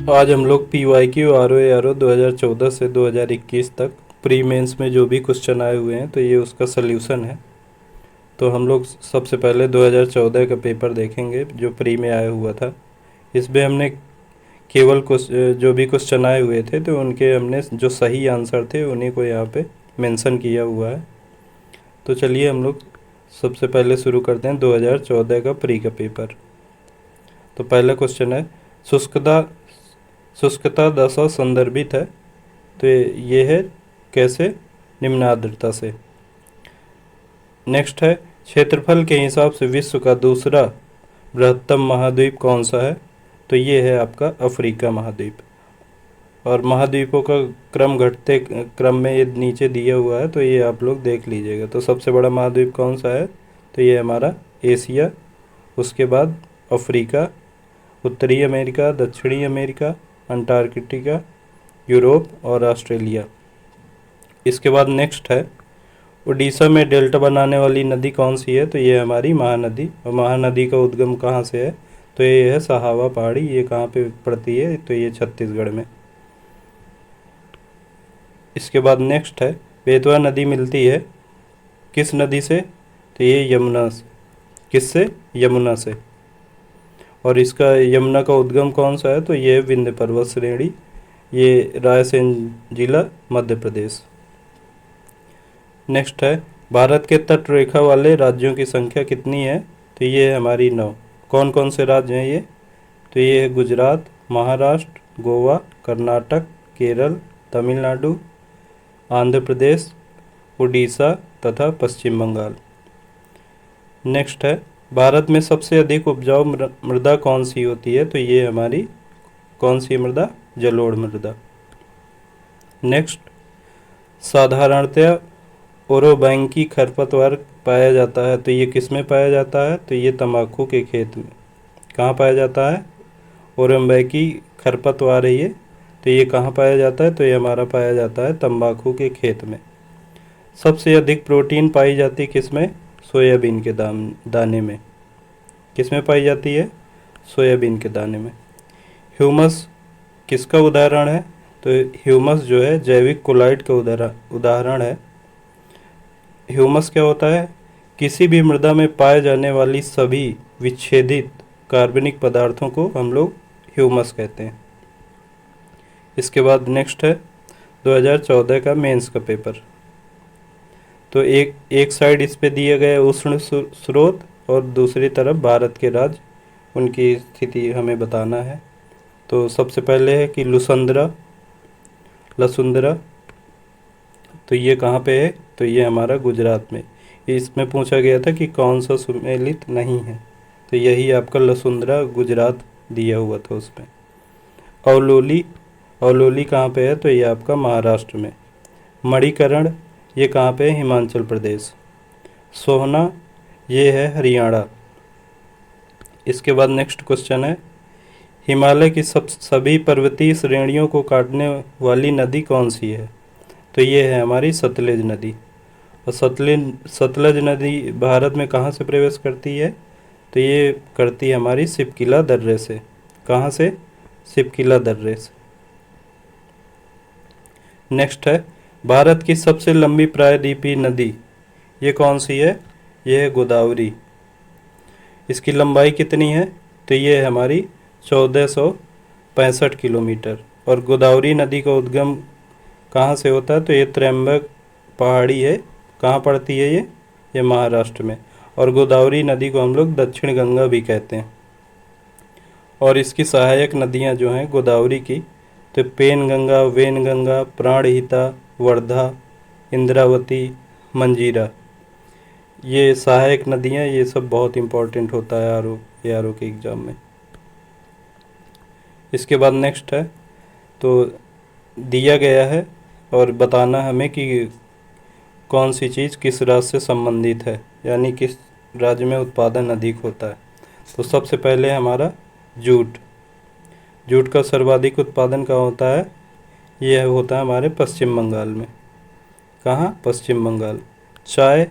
आज हम लोग PYQ RO 2014 से 2021 तक प्री मेंस में जो भी क्वेश्चन आए हुए हैं तो ये उसका सल्यूशन है। तो हम लोग सबसे पहले 2014 का पेपर देखेंगे जो प्री में आया हुआ था। इसमें हमने केवल जो भी क्वेश्चन आए हुए थे तो उनके हमने जो सही आंसर थे उन्हीं को यहाँ पे मेंशन किया हुआ है। तो चलिए हम लोग सबसे पहले शुरू करते हैं 2014 का प्री का पेपर। तो पहला क्वेश्चन है, शुष्कता शुष्कता दशा संदर्भित है। तो ये है कैसे? निम्न आर्द्रता से। नेक्स्ट है, क्षेत्रफल के हिसाब से विश्व का दूसरा बृहत्तम महाद्वीप कौन सा है? तो ये है आपका अफ्रीका महाद्वीप। और महाद्वीपों का क्रम घटते क्रम में ये नीचे दिया हुआ है तो ये आप लोग देख लीजिएगा। तो सबसे बड़ा महाद्वीप कौन सा है? तो ये हमारा एशिया, उसके बाद अफ्रीका, उत्तरी अमेरिका, दक्षिणी अमेरिका, अंटार्कटिका, यूरोप और ऑस्ट्रेलिया। इसके बाद नेक्स्ट है, उड़ीसा में डेल्टा बनाने वाली नदी कौन सी है? तो ये हमारी महानदी। और महानदी का उद्गम कहाँ से है? तो ये है सहावा पहाड़ी। ये कहाँ पे पड़ती है? तो ये छत्तीसगढ़ में। इसके बाद नेक्स्ट है, बेतवा नदी मिलती है किस नदी से? तो ये यमुना से। किससे? यमुना से। और इसका यमुना का उद्गम कौन सा है? तो ये विंध्य पर्वत श्रेणी, ये रायसेन जिला, मध्य प्रदेश। नेक्स्ट है, भारत के तट रेखा वाले राज्यों की संख्या कितनी है? तो ये है हमारी 9। कौन कौन से राज्य हैं ये? तो ये है गुजरात, महाराष्ट्र, गोवा, कर्नाटक, केरल, तमिलनाडु, आंध्र प्रदेश, उड़ीसा तथा पश्चिम बंगाल। नेक्स्ट है, भारत में सबसे अधिक उपजाऊ मृदा कौन सी होती है? तो ये हमारी कौन सी मृदा? जलोढ़ मृदा। नेक्स्ट, साधारणतया ओरोबैंकी खरपतवार पाया जाता है तो ये किस में पाया जाता है? तो ये तंबाकू के खेत में। कहाँ पाया जाता है? ओरोबैंकी खरपतवार है ये। तो ये कहाँ पाया जाता है? तो ये हमारा पाया जाता है तंबाकू के खेत में। सबसे अधिक प्रोटीन पाई जाती है किस में? सोयाबीन के दाने में। किस में पाई जाती है? सोयाबीन के दाने में। ह्यूमस किसका उदाहरण है? तो ह्यूमस जो है जैविक कोलाइड का उदाहरण है। ह्यूमस क्या होता है? किसी भी मृदा में पाए जाने वाली सभी विच्छेदित कार्बनिक पदार्थों को हम लोग ह्यूमस कहते हैं। इसके बाद नेक्स्ट है 2014 का मेंस का पेपर। तो एक साइड इस पे दिए गए उष्ण स्रोत और दूसरी तरफ भारत के राज्य, उनकी स्थिति हमें बताना है। तो सबसे पहले है कि लसुंदरा। तो ये कहाँ पे है? तो ये हमारा गुजरात में। इसमें पूछा गया था कि कौन सा सुमेलित नहीं है, तो यही आपका लसुंदरा गुजरात दिया हुआ था उसमें। अवलोली कहाँ पे है? तो ये आपका महाराष्ट्र में। मणिकरण ये कहाँ पे है? हिमाचल प्रदेश। सोहना ये है हरियाणा। इसके बाद नेक्स्ट क्वेश्चन है, हिमालय की सभी पर्वतीय श्रेणियों को काटने वाली नदी कौन सी है? तो ये है हमारी सतलज नदी। और सतलज नदी भारत में कहाँ से प्रवेश करती है? तो ये करती है हमारी सिपकिला दर्रे से। कहाँ से? सिपकिला दर्रे से। नेक्स्ट है, भारत की सबसे लंबी प्रायद्वीपीय नदी ये कौन सी है? ये है गोदावरी। इसकी लंबाई कितनी है? तो ये है हमारी 1465 किलोमीटर। और गोदावरी नदी का उद्गम कहाँ से होता है? तो ये त्र्यंबक पहाड़ी है। कहाँ पड़ती है ये? ये महाराष्ट्र में। और गोदावरी नदी को हम लोग दक्षिण गंगा भी कहते हैं। और इसकी सहायक नदियाँ जो हैं गोदावरी की, तो पेनगंगा, वेनगंगा, प्राणहिता, वर्धा, इंद्रावती, मंजीरा, ये सहायक नदियाँ, ये सब बहुत इम्पोर्टेंट होता है आर ओ के एग्ज़ाम में। इसके बाद नेक्स्ट है, तो दिया गया है और बताना हमें कि कौन सी चीज़ किस राज्य से संबंधित है, यानी किस राज्य में उत्पादन अधिक होता है। तो सबसे पहले हमारा जूट का सर्वाधिक उत्पादन कहाँ होता है? यह होता है हमारे पश्चिम बंगाल में। कहाँ? पश्चिम बंगाल। चाय,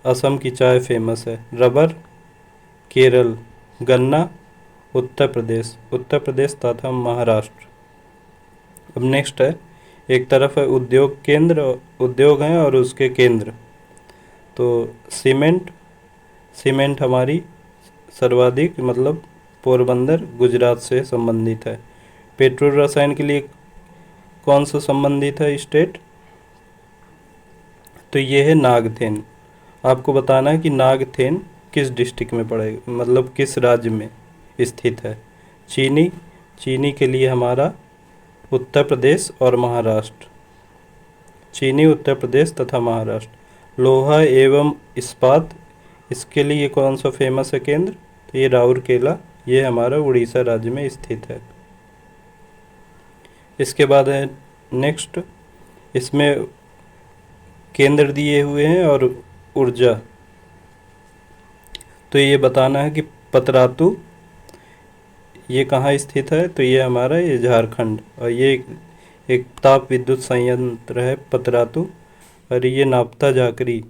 असम की चाय फेमस है। रबर, केरल। गन्ना, उत्तर प्रदेश तथा महाराष्ट्र। अब नेक्स्ट है, एक तरफ है उद्योग केंद्र, उद्योग हैं और उसके केंद्र। तो सीमेंट हमारी सर्वाधिक मतलब पोरबंदर गुजरात से संबंधित है। पेट्रोल रसायन के लिए कौन सा संबंधित है स्टेट? तो ये है नागथेन। आपको बताना है कि नागथेन किस डिस्ट्रिक्ट में पड़ेगा, मतलब किस राज्य में स्थित है। चीनी के लिए हमारा उत्तर प्रदेश और महाराष्ट्र। चीनी उत्तर प्रदेश तथा महाराष्ट्र। लोहा एवं इस्पात, इसके लिए कौन सा फेमस है केंद्र? तो ये राउरकेला, ये हमारा उड़ीसा राज्य में स्थित है। इसके बाद है नेक्स्ट, इसमें केंद्र दिए हुए हैं और ऊर्जा। तो ये बताना है कि पतरातू ये कहाँ स्थित है? तो ये हमारा ये झारखंड, और ये एक ताप विद्युत संयंत्र है पतरातू। और ये नाप्ता झाकरी,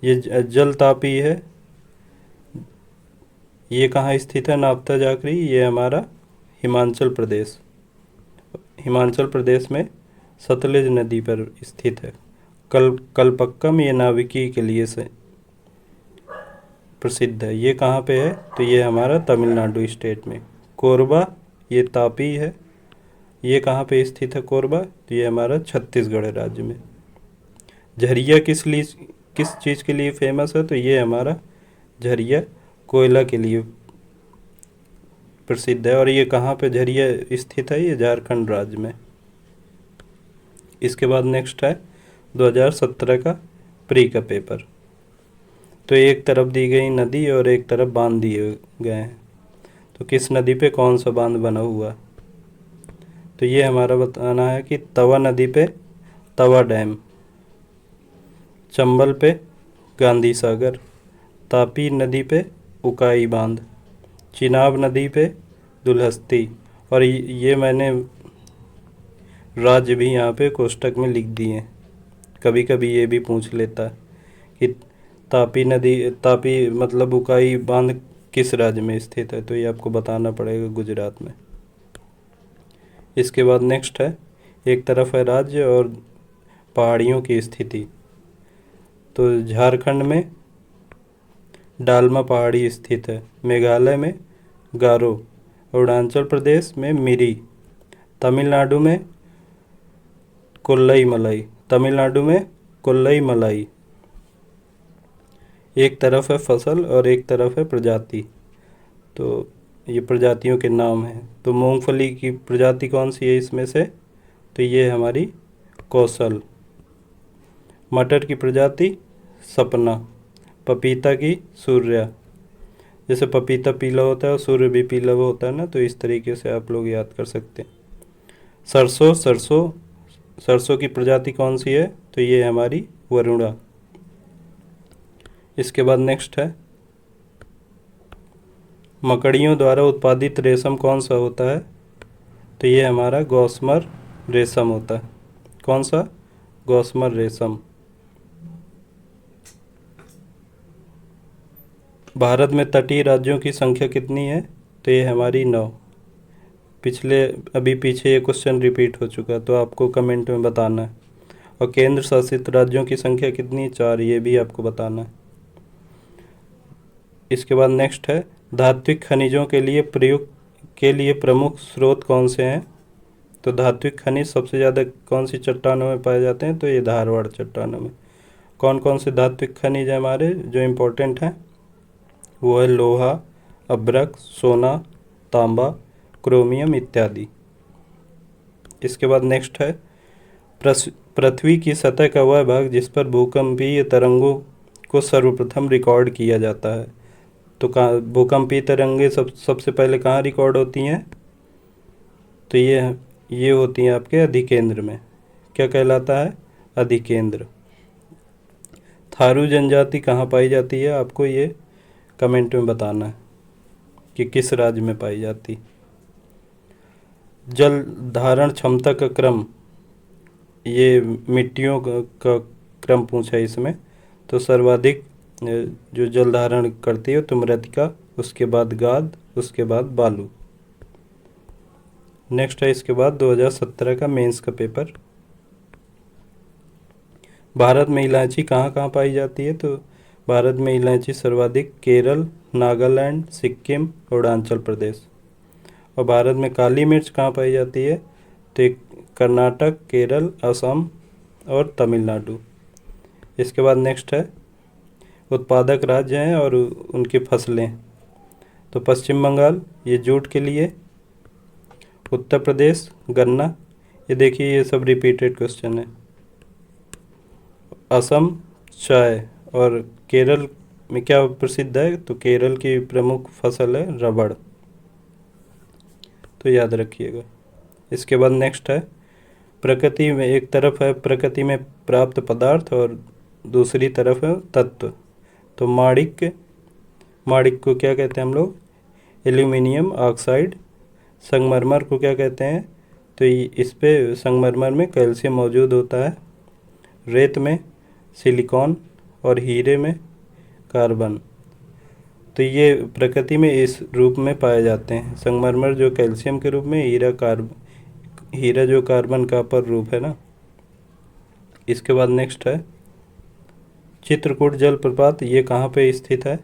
ये जल तापी है। ये कहाँ स्थित है नाप्ता झाकरी? ये हमारा हिमाचल प्रदेश में सतलुज नदी पर स्थित है। कलपक्कम ये नाविकी के लिए से प्रसिद्ध है। ये कहाँ पे है? तो ये हमारा तमिलनाडु स्टेट में। कोरबा ये तापी है। ये कहाँ पे स्थित है कोरबा? तो ये हमारा छत्तीसगढ़ राज्य में। झरिया किस चीज़ के लिए फेमस है? तो ये हमारा झरिया कोयला के लिए प्रसिद्ध है। और ये कहाँ पे झरिया स्थित है? ये झारखंड राज्य में। इसके बाद नेक्स्ट है 2017 का प्री का पेपर। तो एक तरफ दी गई नदी और एक तरफ बांध दिए गए हैं। तो किस नदी पे कौन सा बांध बना हुआ? तो ये हमारा बताना है कि तवा नदी पे तवा डैम, चंबल पे गांधी सागर, तापी नदी पे उकाई बांध, चिनाब नदी पे दुलहस्ती। और ये मैंने राज्य भी यहाँ पे कोष्टक में लिख दिए हैं। कभी कभी ये भी पूछ लेता है कि तापी मतलब उकाई बांध किस राज्य में स्थित है? तो ये आपको बताना पड़ेगा गुजरात में। इसके बाद नेक्स्ट है, एक तरफ है राज्य और पहाड़ियों की स्थिति। तो झारखंड में डालमा पहाड़ी स्थित है, मेघालय में गारो, अरुणाचल प्रदेश में मिरी, तमिलनाडु में कोल्लई मलाई। एक तरफ है फसल और एक तरफ है प्रजाति। तो ये प्रजातियों के नाम हैं। तो मूंगफली की प्रजाति कौन सी है इसमें से? तो ये हमारी कौशल। मटर की प्रजाति सपना। पपीता की सूर्या। जैसे पपीता पीला होता है और सूर्य भी पीला होता है ना, तो इस तरीके से आप लोग याद कर सकते हैं। सरसों की प्रजाति कौन सी है? तो ये हमारी वरुणा। इसके बाद नेक्स्ट है, मकड़ियों द्वारा उत्पादित रेशम कौन सा होता है? तो ये हमारा गौसमर रेशम होता है। कौन सा? गौसमर रेशम। भारत में तटीय राज्यों की संख्या कितनी है? तो ये हमारी 9। पीछे ये क्वेश्चन रिपीट हो चुका, तो आपको कमेंट में बताना है। और केंद्र शासित राज्यों की संख्या कितनी? 4, ये भी आपको बताना है। इसके बाद नेक्स्ट है, धात्विक खनिजों के लिए प्रमुख स्रोत कौन से हैं? तो धात्विक खनिज सबसे ज़्यादा कौन सी चट्टानों में पाए जाते हैं? तो ये धारवाड़ चट्टानों में। कौन कौन से धात्विक खनिज हैं हमारे जो इम्पोर्टेंट हैं? वो है लोहा, अभ्रक, सोना, तांबा, क्रोमियम इत्यादि। इसके बाद नेक्स्ट है, पृथ्वी की सतह का वह भाग जिस पर भूकंपीय तरंगों को सर्वप्रथम रिकॉर्ड किया जाता है। तो भूकंपीय तरंगें सबसे पहले कहाँ रिकॉर्ड होती हैं? तो ये होती हैं आपके अधिकेंद्र में। क्या कहलाता है? अधिकेंद्र। थारू जनजाति कहाँ पाई जाती है? आपको ये कमेंट में बताना है कि किस राज्य में पाई जाती। जल धारण क्षमता का क्रम, ये मिट्टियों का क्रम पूछा है इसमें। तो सर्वाधिक जो जल धारण करती है तो मृतिका उसके बाद गाद, उसके बाद बालू। नेक्स्ट है इसके बाद 2017 का मेंस का पेपर। भारत में इलायची कहाँ कहाँ पाई जाती है? तो भारत में इलायची सर्वाधिक केरल, नागालैंड, सिक्किम और अरुणाचल प्रदेश। और भारत में काली मिर्च कहाँ पाई जाती है? तो कर्नाटक, केरल, असम और तमिलनाडु। इसके बाद नेक्स्ट है उत्पादक राज्य हैं और उनकी फसलें। तो पश्चिम बंगाल ये जूट के लिए, उत्तर प्रदेश गन्ना, ये देखिए ये सब रिपीटेड क्वेश्चन है। असम चाय, और केरल में क्या प्रसिद्ध है? तो केरल की प्रमुख फसल है रबड़, तो याद रखिएगा। इसके बाद नेक्स्ट है प्रकृति में, एक तरफ है प्रकृति में प्राप्त पदार्थ और दूसरी तरफ है तत्व। तो माणिक्य, माणिक्य को क्या कहते हैं हम लोग? Aluminium oxide. संगमरमर को क्या कहते हैं? तो इस पे संगमरमर में कैल्शियम मौजूद होता है। रेत में सिलिकॉन और हीरे में कार्बन। तो ये प्रकृति में इस रूप में पाए जाते हैं। संगमरमर जो कैल्शियम के रूप में, हीरा जो कार्बन का अपर रूप है ना। इसके बाद नेक्स्ट है चित्रकूट जलप्रपात, ये कहाँ पे स्थित है?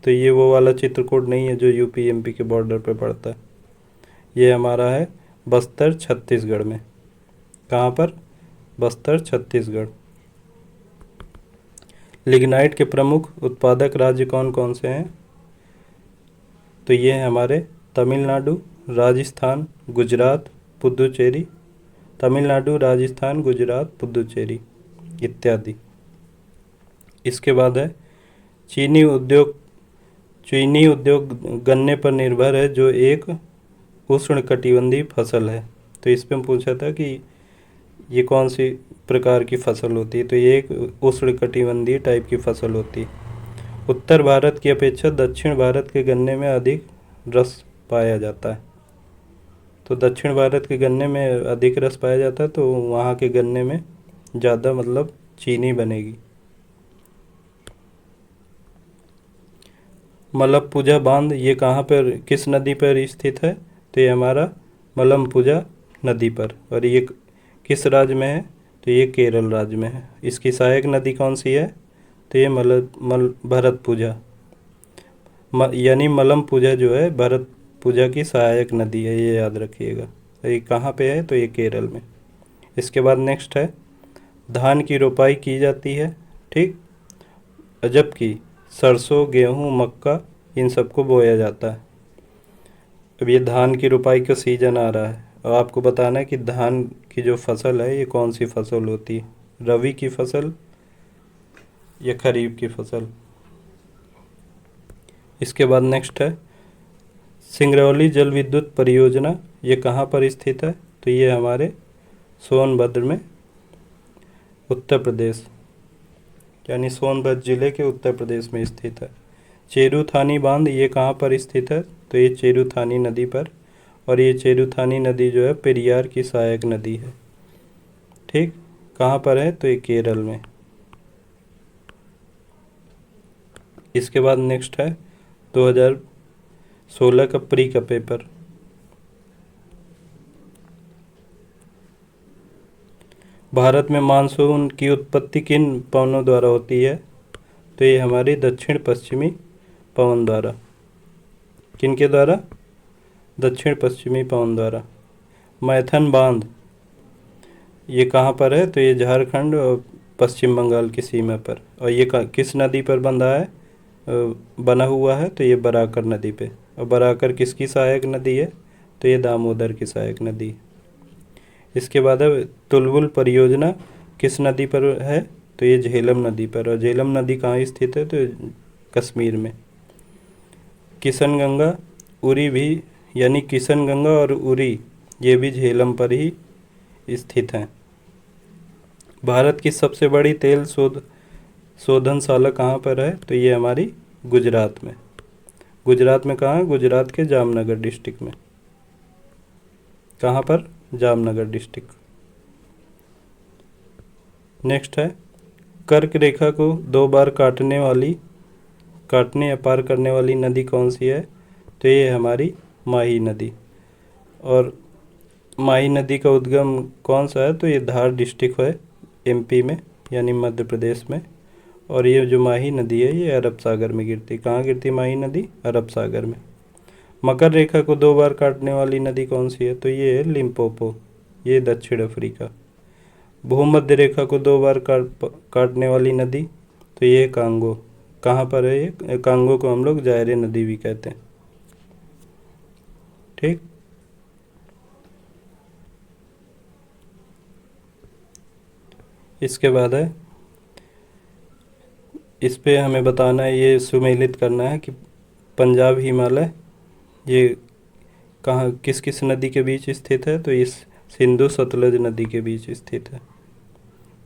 तो ये वो वाला चित्रकूट नहीं है जो यूपी एमपी के बॉर्डर पे पड़ता है। ये हमारा है बस्तर छत्तीसगढ़ में। कहाँ पर? बस्तर छत्तीसगढ़। लिग्नाइट के प्रमुख उत्पादक राज्य कौन कौन से हैं? तो ये हैं हमारे तमिलनाडु, राजस्थान, गुजरात, पुदुचेरी। तमिलनाडु, राजस्थान, गुजरात, पुदुचेरी इत्यादि। इसके बाद है चीनी उद्योग। चीनी उद्योग गन्ने पर निर्भर है जो एक उष्णकटिबंधीय फसल है। तो इस पे पूछा था कि ये कौन सी प्रकार की फसल होती है? तो ये एक उष्णकटिबंधीय टाइप की फसल होती है। उत्तर भारत की अपेक्षा दक्षिण भारत के गन्ने में अधिक रस पाया जाता है। तो दक्षिण भारत के गन्ने में अधिक रस पाया जाता है, तो वहाँ के गन्ने में ज़्यादा मतलब चीनी बनेगी। मलप्पुजा बांध ये कहाँ पर, किस नदी पर स्थित है? तो ये हमारा मलमपुजा नदी पर। और ये किस राज्य में है? तो ये केरल राज्य में है। इसकी सहायक नदी कौन सी है? तो ये भरतपुजा, यानी मलमपुजा जो है भरतपुजा की सहायक नदी है, ये याद रखिएगा। तो ये कहाँ पे है? तो ये केरल में। इसके बाद नेक्स्ट है धान की रोपाई की जाती है, ठीक, जबकि सरसों, गेहूँ, मक्का इन सबको बोया जाता है। अब ये धान की रोपाई का सीजन आ रहा है और आपको बताना है कि धान की जो फसल है ये कौन सी फसल होती है, रबी की फसल या खरीफ की फसल। इसके बाद नेक्स्ट है सिंगरौली जल विद्युत परियोजना, ये कहाँ पर स्थित है? तो ये हमारे सोनभद्र में, उत्तर प्रदेश, यानी सोनभद्र जिले के उत्तर प्रदेश में स्थित है। चेरुथानी बांध ये कहाँ पर स्थित है? तो ये चेरुथानी नदी पर। और ये चेरुथानी नदी जो है पेरियार की सहायक नदी है, ठीक। कहाँ पर है? तो ये केरल में। इसके बाद नेक्स्ट है 2016 का प्री का पेपर। भारत में मानसून की उत्पत्ति किन पवनों द्वारा होती है? तो ये हमारी दक्षिण पश्चिमी पवन द्वारा। किनके द्वारा? दक्षिण पश्चिमी पवन द्वारा। मैथन बांध ये कहाँ पर है? तो ये झारखंड और पश्चिम बंगाल की सीमा पर। और ये किस नदी पर बना हुआ है? तो ये बराकर नदी पे। और बराकर किसकी सहायक नदी है? तो ये दामोदर की सहायक नदी है। इसके बाद है तुलबुल परियोजना किस नदी पर है? तो ये झेलम नदी पर। और झेलम नदी कहाँ स्थित है? तो कश्मीर में। किशनगंगा, उरी भी, यानी किशनगंगा और उरी ये भी झेलम पर ही स्थित हैं। भारत की सबसे बड़ी तेल शोधनशाला कहाँ पर है? तो ये हमारी गुजरात में। गुजरात में कहाँ? गुजरात के जामनगर डिस्ट्रिक्ट में। कहाँ पर? जामनगर डिस्ट्रिक्ट। नेक्स्ट है कर्क रेखा को 2 बार काटने वाली काटने या पार करने वाली नदी कौन सी है? तो ये है हमारी माही नदी। और माही नदी का उद्गम कौन सा है? तो ये धार डिस्ट्रिक्ट है एमपी में, यानी मध्य प्रदेश में। और ये जो माही नदी है ये अरब सागर में गिरती। कहाँ गिरती माही नदी? अरब सागर में। मकर रेखा को 2 बार काटने वाली नदी कौन सी है? तो ये है लिम्पोपो, ये दक्षिण अफ्रीका। भूमध्य रेखा को 2 बार काटने वाली नदी, तो ये कांगो। कहाँ पर है ये? कांगो को हम लोग जायरे नदी भी कहते हैं। ठीक। इसके बाद है, इस पे हमें बताना है, ये सुमेलित करना है कि पंजाब हिमालय ये कहाँ किस किस नदी के बीच स्थित है? तो इस सिंधु सतलज नदी के बीच स्थित है।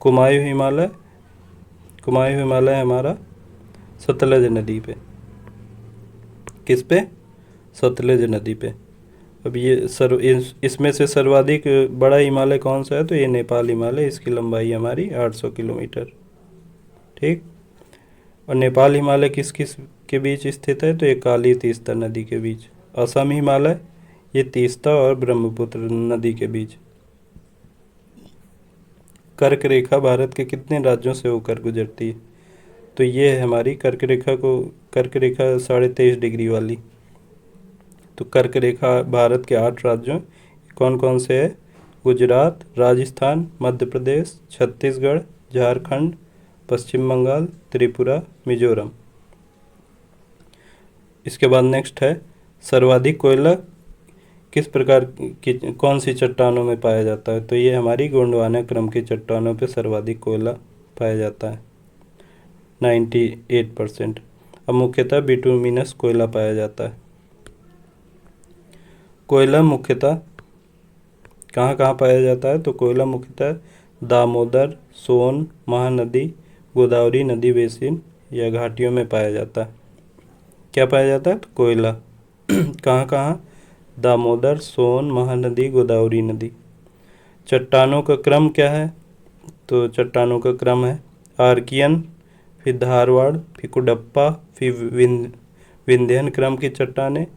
कुमायूं हिमालय, कुमायूं हिमालय हमारा सतलज नदी पे। किस पे? सतलज नदी पे। अब ये इसमें से सर्वाधिक बड़ा हिमालय कौन सा है? तो ये नेपाल हिमालय, इसकी लंबाई हमारी 800 किलोमीटर। ठीक। और नेपाल हिमालय किस किस के बीच स्थित है? तो ये काली तीस्ता नदी के बीच। असम हिमालय ये तीस्ता और ब्रह्मपुत्र नदी के बीच। कर्क रेखा भारत के कितने राज्यों से होकर गुजरती है? तो ये है हमारी कर्क रेखा 23.5 डिग्री वाली। तो कर्क रेखा भारत के 8 राज्यों कौन कौन से है? गुजरात, राजस्थान, मध्य प्रदेश, छत्तीसगढ़, झारखंड, पश्चिम बंगाल, त्रिपुरा, मिजोरम। इसके बाद नेक्स्ट है, सर्वाधिक कोयला किस प्रकार की कौन सी चट्टानों में पाया जाता है? तो ये हमारी गोंडवाना क्रम की चट्टानों पे सर्वाधिक कोयला पाया जाता है, 98%। अब मुख्यतः बिटुमिनस कोयला पाया जाता है। कोयला मुख्यतः कहाँ कहाँ पाया जाता है? तो कोयला मुख्यतः दामोदर, सोन, महानदी, गोदावरी नदी बेसिन या घाटियों में पाया जाता है। क्या पाया जाता है? तो कोयला कहाँ कहाँ? दामोदर, सोन, महानदी, गोदावरी नदी। चट्टानों का क्रम क्या है? तो चट्टानों का क्रम है आर्कियन, फिर धारवाड़, फिर कुडप्पा, फिर विंध्यन क्रम की चट्टानें,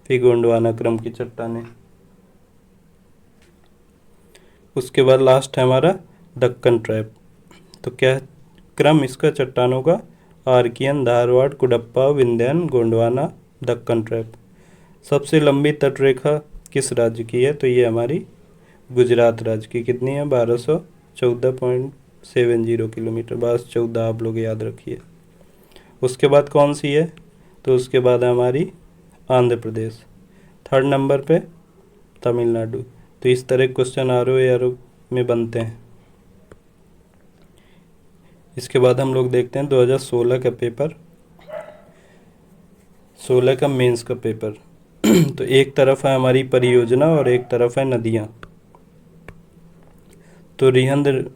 फिर गोंडवाना क्रम की चट्टानें। उसके बाद लास्ट है हमारा दक्कन ट्रैप। तो क्या क्रम इसका चट्टानों का? Archaean, Dharwar, Cuddapah, Vindhyan, Gondwana, Deccan trap. सबसे लंबी तटरेखा किस राज्य की है? तो ये हमारी गुजरात राज्य की। कितनी है? 1214.70 किलोमीटर। 1214 आप लोग याद रखिए। उसके बाद कौन सी है? तो उसके बाद है हमारी आंध्र प्रदेश। 3rd नंबर पे तमिलनाडु। तो इस तरह क्वेश्चन आर में बनते हैं। इसके बाद हम लोग देखते हैं 2016 का पेपर, 16 का मेंस का पेपर। तो एक तरफ है हमारी परियोजना और एक तरफ है नदियाँ। तो रिहंद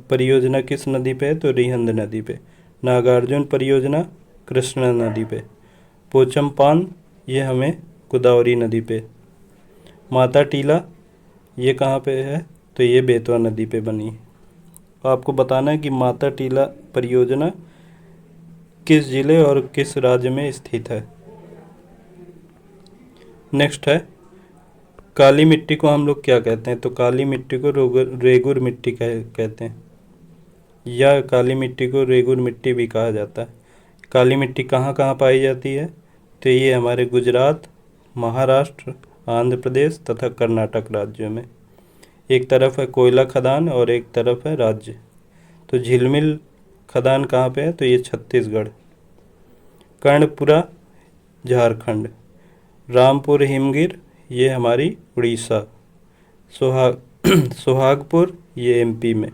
परियोजना किस नदी पे है? तो रिहंद नदी पे। नागार्जुन परियोजना कृष्णा नदी पे। पोचमपान ये हमें गोदावरी नदी पे। माता टीला ये कहाँ पे है? तो ये बेतवा नदी पे बनी। तो आपको बताना है कि माता टीला परियोजना किस जिले और किस राज्य में स्थित है। नेक्स्ट है, काली मिट्टी को हम लोग क्या कहते हैं? तो काली मिट्टी को रेगुर मिट्टी कहते हैं, या काली मिट्टी को रेगुर मिट्टी भी कहा जाता है। काली मिट्टी कहाँ कहाँ पाई जाती है? तो ये हमारे गुजरात, महाराष्ट्र, आंध्र प्रदेश तथा कर्नाटक राज्यों में। एक तरफ है कोयला खदान और एक तरफ है राज्य। तो झिलमिल खदान कहाँ पे है? तो ये छत्तीसगढ़। कर्णपुरा झारखंड। रामपुर हिमगिर ये हमारी उड़ीसा। सुहागपुर ये एमपी में।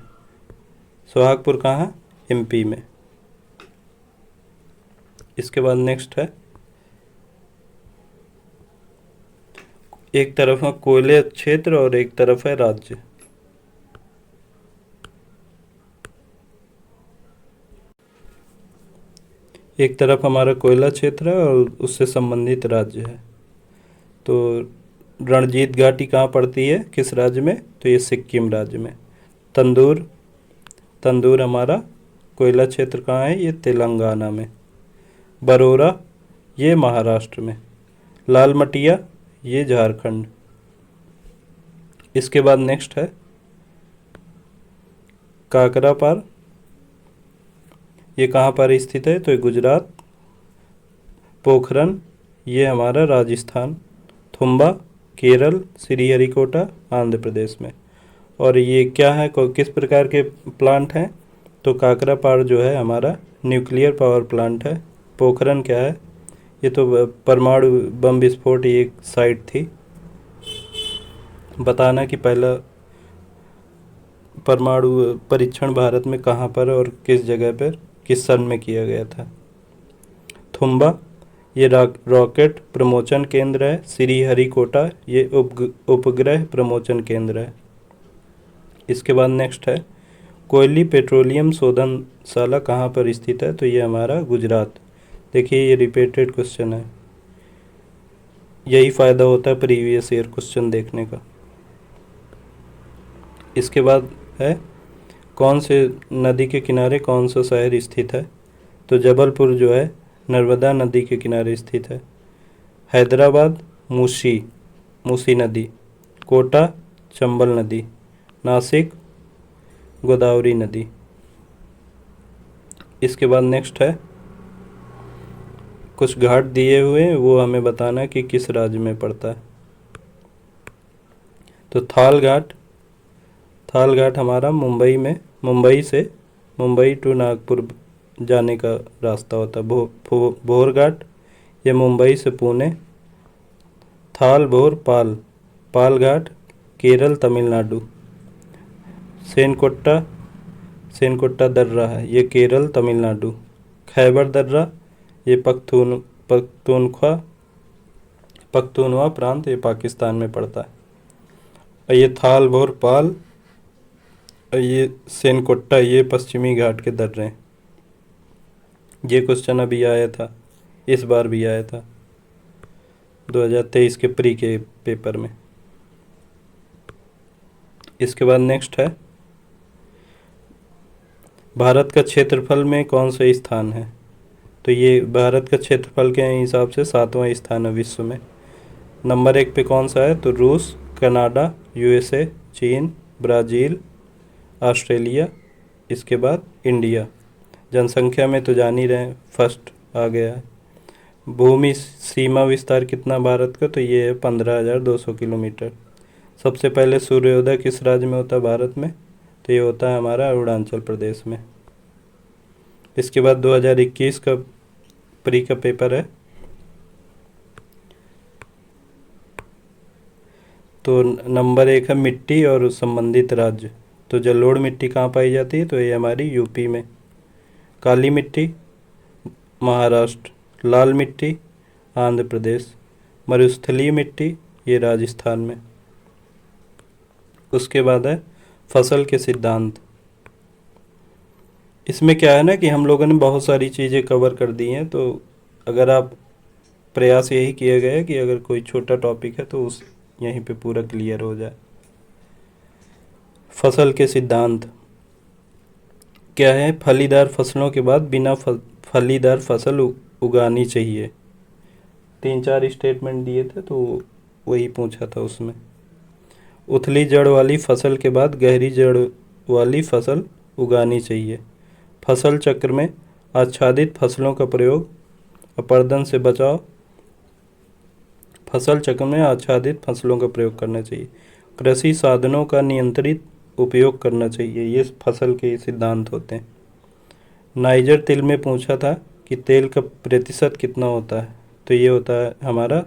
सुहागपुर कहाँ? एमपी में। इसके बाद नेक्स्ट है, एक तरफ है कोयले क्षेत्र और एक तरफ है राज्य। एक तरफ हमारा कोयला क्षेत्र है और उससे संबंधित राज्य है। तो रणजीत घाटी कहाँ पड़ती है? किस राज्य में? तो ये सिक्किम राज्य में। तंदूर हमारा कोयला क्षेत्र कहाँ है? ये तेलंगाना में। बरोरा ये महाराष्ट्र में, लाल मटिया ये झारखंड। इसके बाद नेक्स्ट है काकरापार, ये कहाँ पर स्थित है, तो ये गुजरात। पोखरन ये हमारा राजस्थान। थुम्बा केरल, श्रीहरिकोटा आंध्र प्रदेश में। और ये क्या है, किस प्रकार के प्लांट हैं, तो काकरापार जो है हमारा न्यूक्लियर पावर प्लांट है। पोखरन क्या है, ये तो परमाणु बम विस्फोट एक साइट थी। बताना कि पहला परमाणु परीक्षण भारत में कहाँ पर और किस जगह पर किस सन में किया गया था। थुम्बा ये रॉकेट प्रमोचन केंद्र है। श्रीहरिकोटा ये उपग्रह प्रमोचन केंद्र है। इसके बाद नेक्स्ट है कोयली पेट्रोलियम शोधनशाला कहाँ पर स्थित है, तो ये हमारा गुजरात। देखिए ये रिपीटेड क्वेश्चन है, यही फ़ायदा होता है प्रीवियस ईयर क्वेश्चन देखने का। इसके बाद है कौन से नदी के किनारे कौन सा शहर स्थित है, तो जबलपुर जो है नर्मदा नदी के किनारे स्थित है। हैदराबाद मूसी नदी। कोटा चंबल नदी। नासिक गोदावरी नदी। इसके बाद नेक्स्ट है कुछ घाट दिए हुए हैं, वो हमें बताना कि किस राज्य में पड़ता है। तो थाल घाट हमारा मुंबई टू नागपुर जाने का रास्ता होता है। भोर घाट ये मुंबई से पुणे। पाल घाट केरल तमिलनाडु। सेनकोट्टा दर्रा है ये केरल तमिलनाडु। खैबर दर्रा ये पख्तूनख्वा प्रांत ये पाकिस्तान में पड़ता है। और ये थाल भोर पाल और ये सेनकोट्टा ये पश्चिमी घाट के दर्रे हैं। ये क्वेश्चन अभी आया था, इस बार भी आया था 2023 के प्री के पेपर में। इसके बाद नेक्स्ट है भारत का क्षेत्रफल में कौन सा स्थान है, तो ये भारत का क्षेत्रफल के हिसाब से 7वां स्थान है विश्व में। नंबर 1 पे कौन सा है, तो रूस, कनाडा, यूएसए, चीन, ब्राज़ील, ऑस्ट्रेलिया। इसके बाद इंडिया। जनसंख्या में तो जान ही रहे हैं, फर्स्ट आ गया है। भूमि सीमा विस्तार कितना भारत का, तो ये है 15,200 किलोमीटर। सबसे पहले सूर्योदय किस राज्य में होता है भारत में, तो ये होता है हमारा अरुणाचल प्रदेश में। इसके बाद 2021 का प्री का पेपर है, तो नंबर 1 है मिट्टी और संबंधित राज्य। तो जलोढ़ मिट्टी कहाँ पाई जाती है, तो ये हमारी यूपी में। काली मिट्टी महाराष्ट्र। लाल मिट्टी आंध्र प्रदेश। मरुस्थलीय मिट्टी ये राजस्थान में। उसके बाद है फसल के सिद्धांत। इसमें क्या है ना कि हम लोगों ने बहुत सारी चीज़ें कवर कर दी हैं, तो अगर आप प्रयास यही किया गया है कि अगर कोई छोटा टॉपिक है तो उस यहीं पे पूरा क्लियर हो जाए। फसल के सिद्धांत क्या है, फलीदार फसलों के बाद बिना फलीदार फसल उगानी चाहिए। 3-4 स्टेटमेंट दिए थे तो वही पूछा था उसमें। उथली जड़ वाली फसल के बाद गहरी जड़ वाली फसल उगानी चाहिए। फसल चक्र में आच्छादित फसलों का प्रयोग, अपरदन से बचाव। फसल चक्र में आच्छादित फसलों का प्रयोग करना चाहिए। कृषि साधनों का नियंत्रित उपयोग करना चाहिए। ये फसल के सिद्धांत होते हैं। नाइजर तिल में पूछा था कि तेल का प्रतिशत कितना होता है, तो ये होता है हमारा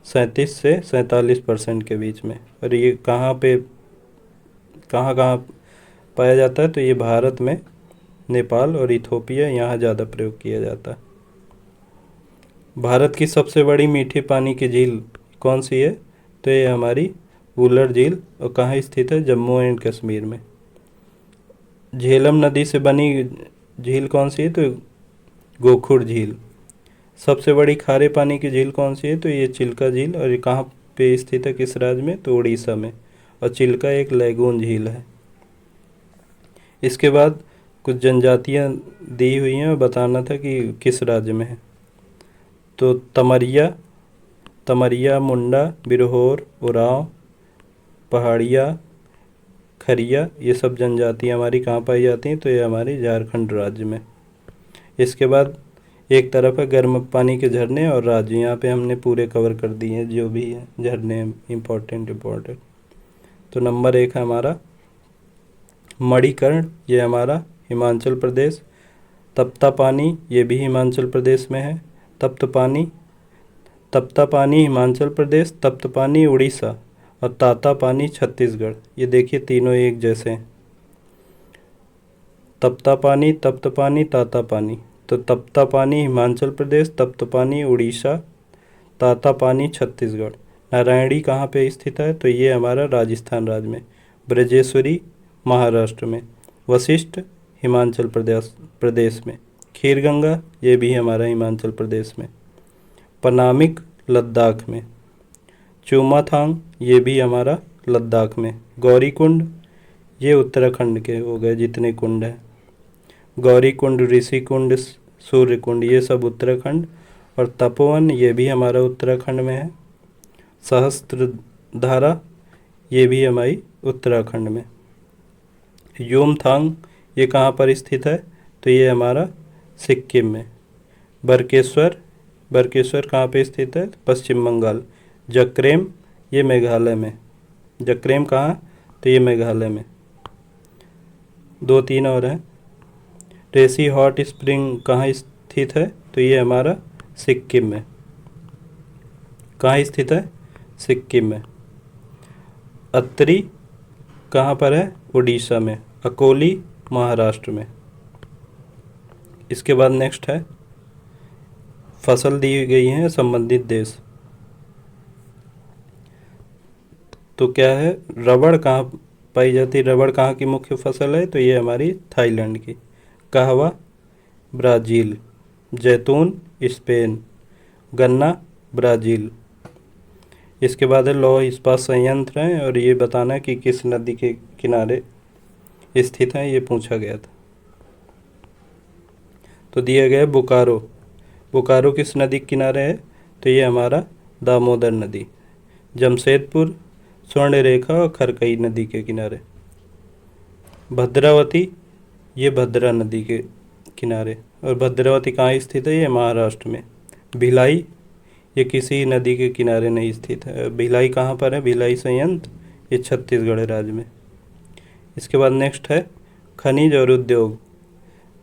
37 से 47% के बीच में। और ये कहाँ पाया जाता है, तो ये भारत में, नेपाल और इथोपिया, यहाँ ज़्यादा प्रयोग किया जाता है। भारत की सबसे बड़ी मीठे पानी की झील कौन सी है, तो ये हमारी वुलर झील। और कहाँ स्थित है, जम्मू एंड कश्मीर में। झेलम नदी से बनी झील कौन सी है, तो गोखुर झील। सबसे बड़ी खारे पानी की झील कौन सी है, तो ये चिल्का झील। और ये कहाँ पे स्थित है, किस राज्य में, तो उड़ीसा में। और चिल्का एक लैगून झील है। इसके बाद कुछ जनजातियाँ दी हुई हैं और बताना था कि किस राज्य में है। तो तमरिया, तमरिया, मुंडा, बिरहोर, उरांव, पहाड़िया, खरिया, ये सब जनजातियाँ हमारी कहाँ पाई जाती हैं? तो ये हमारी झारखंड राज्य में। इसके बाद एक तरफ है गर्म पानी के झरने और राज्य, यहाँ पे हमने पूरे कवर कर दिए हैं जो भी है झरने इम्पोर्टेंट। तो नंबर 1 है हमारा मणिकर्ण, ये हमारा हिमाचल प्रदेश। तप्ता पानी, ये भी हिमाचल प्रदेश में है। तप्त पानी, तप्ता पानी हिमाचल प्रदेश, तप्त पानी उड़ीसा और ताता पानी छत्तीसगढ़। ये देखिए तीनों एक जैसे हैं। तप्ता पानी, तप्त पानी, ताता पानी। तो तप्ता पानी हिमाचल प्रदेश, तप्त पानी उड़ीसा, ताता पानी छत्तीसगढ़। नारायणी कहाँ पे स्थित है? तो ये हमारा राजस्थान राज्य में। ब्रजेश्वरी महाराष्ट्र में। वशिष्ठ हिमाचल प्रदेश में। खीरगंगा, ये भी हमारा हिमाचल प्रदेश में। पनामिक लद्दाख में। चूमाथांग, ये भी हमारा लद्दाख में। गौरीकुंड, ये उत्तराखंड के हो गए जितने कुंड हैं। गौरीकुंड, ऋषिकुंड, सूर्यकुंड, ये सब उत्तराखंड। और तपोवन, ये भी हमारा उत्तराखंड में है। सहस्त्रधारा, ये भी हमारी उत्तराखंड में। योमथांग, ये कहाँ पर स्थित है? तो ये हमारा सिक्किम में। बरकेश्वर, बरकेश्वर कहाँ पे स्थित है? पश्चिम बंगाल। जक्रेम, ये मेघालय में। जक्रेम कहाँ? तो ये मेघालय में। 2-3 और हैं। टेसी हॉट स्प्रिंग कहाँ स्थित है? तो ये हमारा सिक्किम में। कहाँ स्थित है? सिक्किम में। अत्तरी कहाँ पर है? उड़ीसा में। अकोली महाराष्ट्र में। इसके बाद नेक्स्ट है फसल दी गई है संबंधित देश। तो क्या है? रबड़ कहाँ पाई जाती है? रबड़ कहाँ की मुख्य फसल है? तो ये हमारी थाईलैंड की। कहवा ब्राज़ील। जैतून स्पेन। गन्ना ब्राज़ील। इसके बाद है लौह इस्पात संयंत्र हैं और ये बताना है कि किस नदी के किनारे स्थित हैं, ये पूछा गया था। तो दिया गया बोकारो। बोकारो किस नदी के किनारे है? तो ये हमारा दामोदर नदी। जमशेदपुर स्वर्णरेखा और खरकई नदी के किनारे। भद्रावती, ये भद्रा नदी के किनारे। और भद्रावती कहाँ स्थित है? ये महाराष्ट्र में। भिलाई, ये किसी नदी के किनारे नहीं स्थित है। भिलाई कहाँ पर है? भिलाई संयंत्र, ये छत्तीसगढ़ राज्य में। इसके बाद नेक्स्ट है खनिज और उद्योग।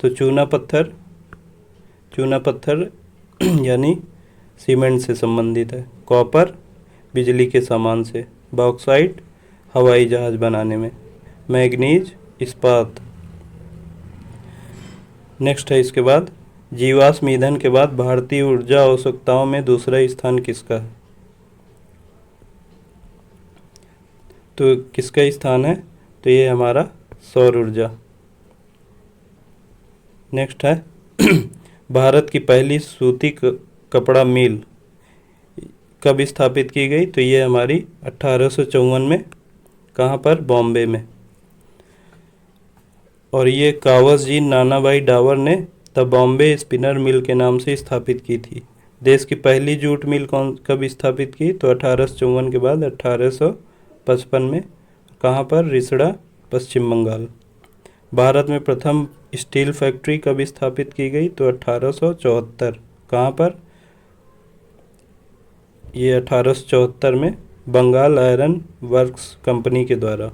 तो चूना पत्थर, चूना पत्थर यानी सीमेंट से संबंधित है। कॉपर बिजली के सामान से। बॉक्साइट हवाई जहाज़ बनाने में। मैग्नीज इस्पात। नेक्स्ट है इसके बाद जीवाश्म ईंधन के बाद भारतीय ऊर्जा आवश्यकताओं में दूसरा स्थान किसका है? तो किसका स्थान है? तो ये हमारा सौर ऊर्जा। नेक्स्ट है भारत की पहली सूती कपड़ा मिल कब स्थापित की गई? तो ये हमारी 1854 में। कहाँ पर? बॉम्बे में। और ये कावसजी नानाभाई डावर ने द बॉम्बे स्पिनर मिल के नाम से स्थापित की थी। देश की पहली जूट मिल कब स्थापित की? तो 1854 के बाद 1855 में। कहाँ पर? रिसड़ा, पश्चिम बंगाल। भारत में प्रथम स्टील फैक्ट्री कब स्थापित की गई? तो 1874। कहाँ पर? ये 1874 में बंगाल आयरन वर्क्स कंपनी के द्वारा।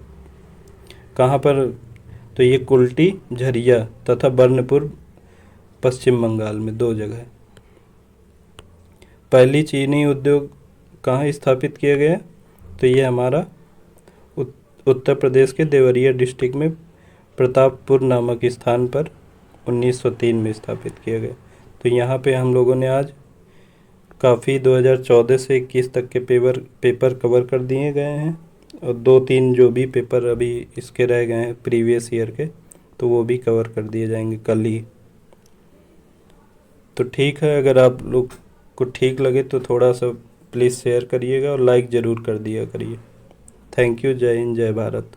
कहाँ पर? तो ये कुल्टी, झरिया तथा बर्नपुर, पश्चिम बंगाल में 2 जगह। पहली चीनी उद्योग कहाँ स्थापित किया गया? तो ये हमारा उत्तर प्रदेश के देवरिया डिस्ट्रिक्ट में प्रतापपुर नामक स्थान पर 1903 में स्थापित किया गया। तो यहाँ पे हम लोगों ने आज काफ़ी 2014 से 21 तक के पेपर कवर कर दिए गए हैं और 2-3 जो भी पेपर अभी इसके रह गए हैं प्रीवियस ईयर के, तो वो भी कवर कर दिए जाएंगे कल ही। तो ठीक है, अगर आप लोग को ठीक लगे तो थोड़ा सा प्लीज़ शेयर करिएगा और लाइक ज़रूर कर दिया करिए। Thank you. जय हिंद, जय भारत।